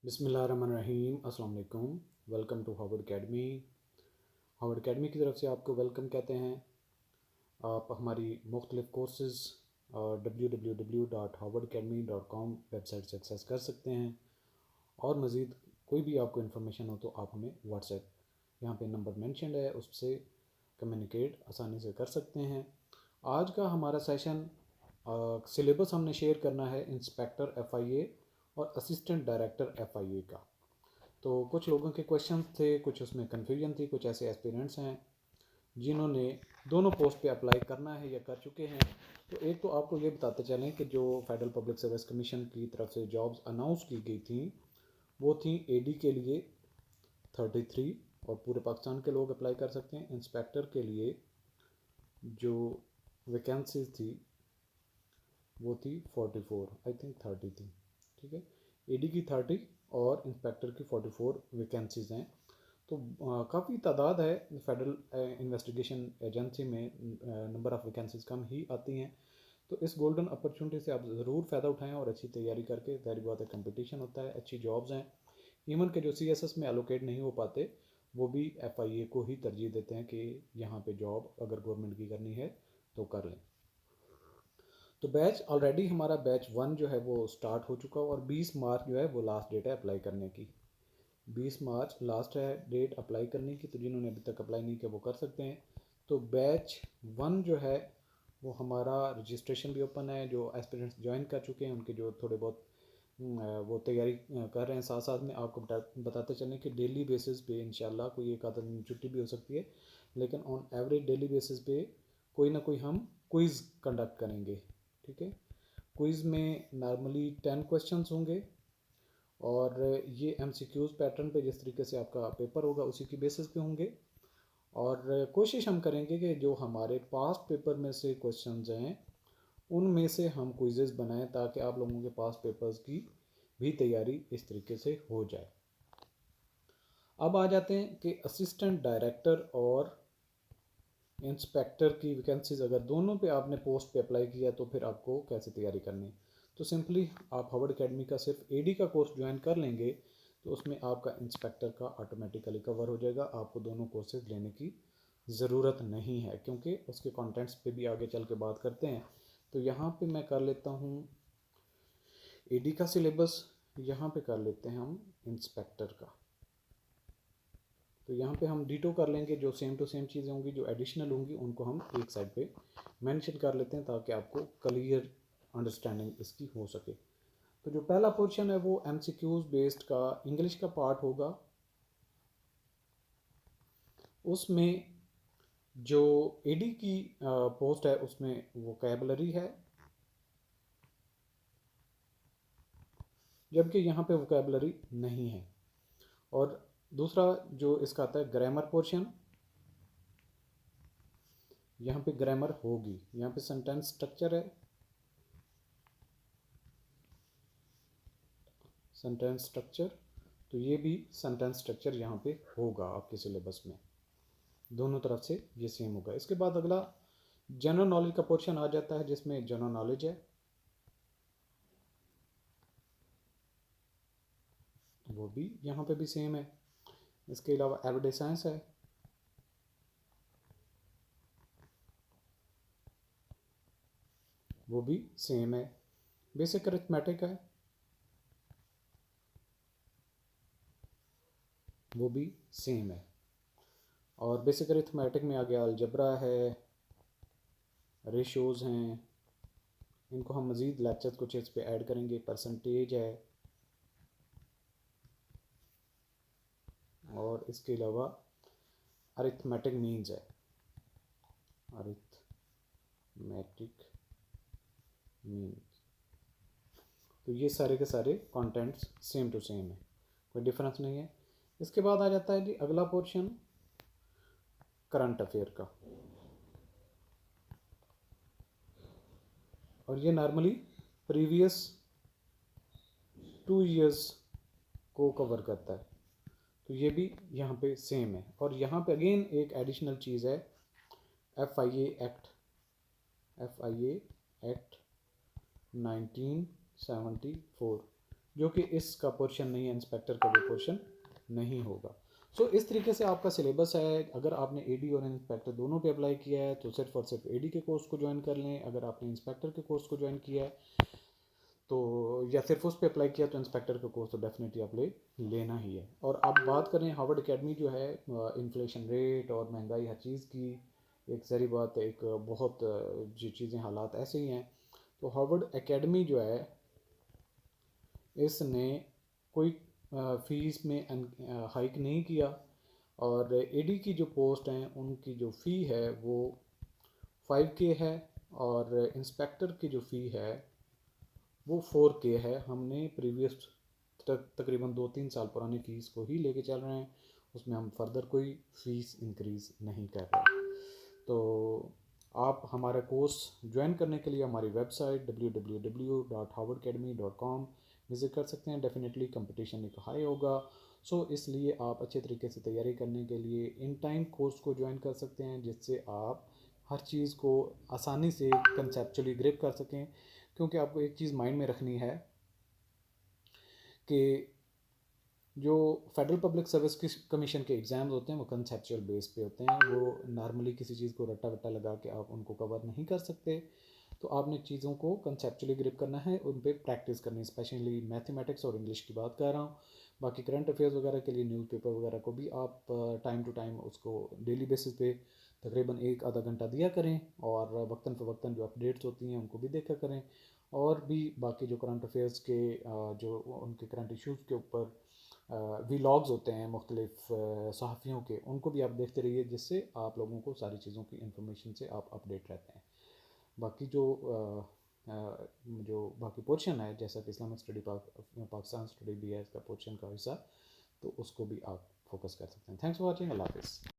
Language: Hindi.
बिस्मिल्लाहिर्रहमानिर्रहीम। अस्सलाम वालेकुम। Welcome to Harvard Academy. Harvard Academy की तरफ से आपको वेलकम कहते हैं। आप हमारी मुख्तलिफ़ कोर्सेज़ www.harvardacademy.com वेबसाइट से एक्सेस कर सकते हैं। और मज़ीद कोई भी आपको इन्फॉर्मेशन हो तो आप हमें व्हाट्सएप यहाँ पे नंबर मेंशन्ड है उससे कम्युनिकेट आसानी से कर सकते हैं। आज का हमारा सेशन सिलेबस हमने शेयर करना है इंस्पेक्टर FIA और असिस्टेंट डायरेक्टर FIA का। तो कुछ लोगों के क्वेश्चन थे, कुछ उसमें कन्फ्यूजन थी, कुछ ऐसे एस्पिरेंट्स हैं जिन्होंने दोनों पोस्ट पे अप्लाई करना है या कर चुके हैं। तो एक तो आपको ये बताते चलें कि जो फेडरल पब्लिक सर्विस कमीशन की तरफ से जॉब्स अनाउंस की गई थी वो थी AD के लिए 33 और पूरे पाकिस्तान के लोग अप्लाई कर सकते हैं। इंस्पेक्टर के लिए जो वैकेंसीज थी वो थी 44, आई थिंक 30 थी, ठीक है। AD की 30 और इंस्पेक्टर की 44 वैकेंसीज़ हैं। तो काफ़ी तादाद है। फेडरल इन्वेस्टिगेशन एजेंसी में नंबर ऑफ़ वैकेंसीज़ कम ही आती हैं। तो इस गोल्डन अपॉर्चुनिटी से आप ज़रूर फ़ायदा उठाएं और अच्छी तैयारी करके, ज़ाहिर बात है कंपटीशन होता है, अच्छी जॉब्स हैं। इवन के जो CSS में एलोकेट नहीं हो पाते वो भी FIA को ही तरजीह देते हैं कि यहाँ पे जॉब अगर गवर्नमेंट की करनी है तो कर लें। तो बैच ऑलरेडी हमारा बैच 1 जो है वो स्टार्ट हो चुका और 20 मार्च जो है वो लास्ट डेट है अप्लाई करने की। 20 मार्च लास्ट है डेट अप्लाई करने की। तो जिन्होंने अभी तक अप्लाई नहीं किया वो कर सकते हैं। तो बैच 1 जो है वो हमारा रजिस्ट्रेशन भी ओपन है। जो एस्पिरेंट्स ज्वाइन कर चुके हैं उनके जो थोड़े बहुत वो तैयारी कर रहे हैं, साथ साथ में आपको बताते चलें कि डेली बेसिस पे इंशाल्लाह कोई एक आधा दिन छुट्टी भी हो सकती है, लेकिन ऑन एवरेज डेली बेसिस पे कोई ना कोई हम क्विज़ कंडक्ट करेंगे, ठीक है। क्विज़ में नॉर्मली 10 क्वेश्चंस होंगे और ये MCQs पैटर्न पे जिस तरीके से आपका पेपर होगा उसी की बेसिस पे होंगे। और कोशिश हम करेंगे कि जो हमारे पास्ट पेपर में से क्वेश्चंस हैं उनमें से हम क्विज़ेस बनाएं ताकि आप लोगों के पास पेपर्स की भी तैयारी इस तरीके से हो जाए। अब आ जाते हैं कि असिस्टेंट डायरेक्टर और इंस्पेक्टर की वैकेंसीज अगर दोनों पे आपने पोस्ट पे अप्लाई किया तो फिर आपको कैसे तैयारी करनी। तो सिंपली आप हार्वर्ड अकेडमी का सिर्फ AD का कोर्स ज्वाइन कर लेंगे तो उसमें आपका इंस्पेक्टर का ऑटोमेटिकली कवर हो जाएगा। आपको दोनों कोर्सेज लेने की ज़रूरत नहीं है क्योंकि उसके कंटेंट्स पे भी आगे चल के बात करते हैं। तो यहाँ पे मैं कर लेता हूँ AD का सिलेबस, यहाँ पे कर लेते हैं हम इंस्पेक्टर का। तो यहाँ पे हम डिटो कर लेंगे, जो सेम टू सेम चीज़ें होंगी, जो एडिशनल होंगी उनको हम एक साइड पे मेंशन कर लेते हैं ताकि आपको क्लियर अंडरस्टैंडिंग इसकी हो सके। तो जो पहला पोर्शन है वो MCQs बेस्ड का इंग्लिश का पार्ट होगा। उसमें जो AD की पोस्ट है उसमें वोकैबलरी है, जबकि यहाँ पे वोकैबलरी नहीं है। और दूसरा जो इसका आता है ग्रामर पोर्शन, यहाँ पे ग्रामर होगी। यहाँ पे सेंटेंस स्ट्रक्चर है, सेंटेंस स्ट्रक्चर, तो ये भी सेंटेंस स्ट्रक्चर यहाँ पे होगा आपके सिलेबस में, दोनों तरफ से ये सेम होगा। इसके बाद अगला जनरल नॉलेज का पोर्शन आ जाता है जिसमें जनरल नॉलेज है, वो भी यहाँ पे भी सेम है। इसके अलावा एवरीडे साइंस है, वो भी सेम है। बेसिक अरिथमेटिक है, वो भी सेम है। और बेसिक अरिथमेटिक में आ गया अलजबरा है, रेशोज़ हैं, इनको हम मज़ीद लेक्चर्स कुछ इस पे ऐड करेंगे। परसेंटेज है, और इसके अलावा अरिथमेटिक मीन्स है, अरिथमेटिक मीन्स। तो ये सारे के सारे कंटेंट्स सेम टू सेम है, कोई डिफरेंस नहीं है। इसके बाद आ जाता है जी अगला पोर्शन करंट अफेयर का, और ये नॉर्मली प्रीवियस 2 इयर्स को कवर करता है। तो ये भी यहाँ पे सेम है। और यहाँ पे अगेन एक एडिशनल चीज़ है, FIA एक्ट 1974। जो कि इसका पोर्शन नहीं है, इंस्पेक्टर का वो पोर्शन नहीं होगा। सो इस तरीके से आपका सिलेबस है। अगर आपने एडी और इंस्पेक्टर दोनों पे अप्लाई किया है तो सिर्फ और सिर्फ एडी के कोर्स को ज्वाइन कर लें। अगर आपने इंस्पेक्टर के कोर्स को ज्वाइन किया है तो, या सिर्फ उस पर अप्लाई किया, तो इंस्पेक्टर का कोर्स तो डेफिनेटली आप लेना ही है। और आप बात करें हार्वर्ड एकेडमी जो है, इन्फ्लेशन रेट और महंगाई हर चीज़ की एक ज़री बात है, एक बहुत जो चीज़ें हालात ऐसे ही हैं, तो हार्वर्ड एकेडमी जो है इसने कोई फीस में हाइक नहीं किया। और एडी की जो पोस्ट हैं उनकी जो फ़ी है वो 5K है, और इंस्पेक्टर की जो फ़ी है वो 4K है। हमने प्रीवियस तकरीबन 2-3 साल पुरानी फ़ीस को ही लेके चल रहे हैं, उसमें हम फर्दर कोई फ़ीस इंक्रीज़ नहीं कर रहे। तो आप हमारा कोर्स ज्वाइन करने के लिए हमारी वेबसाइट www.harvardacademy.com विज़िट कर सकते हैं। डेफिनेटली कंपटीशन एक हाई होगा, सो इसलिए आप अच्छे तरीके से तैयारी करने के लिए इन टाइम कोर्स को ज्वाइन कर सकते हैं, जिससे आप हर चीज़ को आसानी से कंसेप्चुअली ग्रिप कर सकें। क्योंकि आपको एक चीज़ माइंड में रखनी है कि जो फेडरल पब्लिक सर्विस कमीशन के एग्ज़ाम्स होते हैं वो कंसेप्चुअल बेस पे होते हैं। वो नॉर्मली किसी चीज़ को रट्टा वट्टा लगा के आप उनको कवर नहीं कर सकते। तो आपने चीज़ों को कंसेप्चुअली ग्रिप करना है, उन पर प्रैक्टिस करनी है। स्पेशली मैथमेटिक्स और इंग्लिश की बात कर रहा हूँ। बाकी करंट अफेयर्स वगैरह के लिए न्यूज़पेपर वगैरह को भी आप टाइम टू टाइम उसको डेली बेसिस पे तकरीबन 1 आधा घंटा दिया करें, और वक्तन फ़वक्तन जो अपडेट्स होती हैं उनको भी देखा करें। और भी बाकी जो करंट अफेयर्स के जो उनके करंट इश्यूज़ के ऊपर वीलॉग्स होते हैं मुख्तलिफ सहाफ़ियों के, उनको भी आप देखते रहिए, जिससे आप लोगों को सारी चीज़ों की इन्फॉर्मेशन से आप अपडेट रहते हैं। बाकी जो बाकी पोर्शन है, जैसा कि इस्लामिक स्टडी पाकिस्तान स्टडी भी है इसका पोर्शन का हिस्सा, तो उसको भी आप फोकस कर सकते हैं। Thanks for watching. अल्लाह हाफिज़।